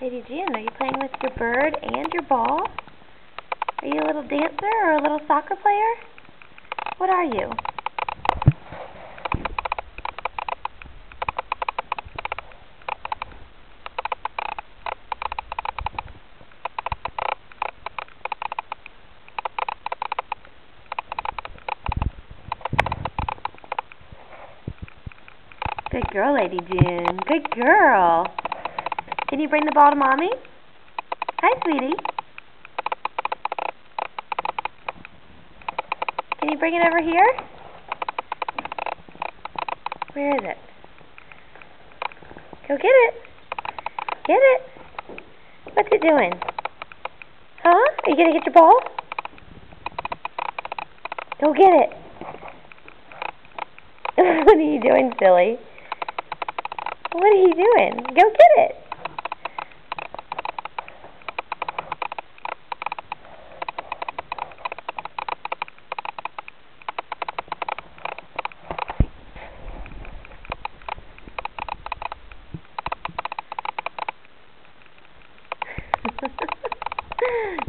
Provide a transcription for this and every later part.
Lady Jan, are you playing with your bird and your ball? Are you a little dancer or a little soccer player? What are you? Good girl, Lady June. Good girl. Can you bring the ball to Mommy? Hi, sweetie. Can you bring it over here? Where is it? Go get it. Get it. What's it doing? Huh? Are you going to get your ball? Go get it. What are you doing, silly? What are you doing? Go get it.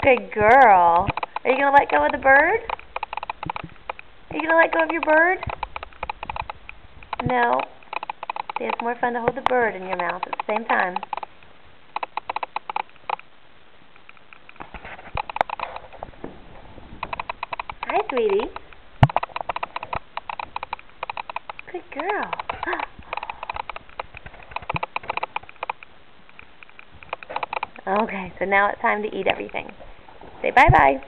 Good girl. Are you going to let go of the bird? Are you going to let go of your bird? No. See, it's more fun to hold the bird in your mouth at the same time. Hi, sweetie. Good girl. Okay, so now it's time to eat everything. Say bye-bye.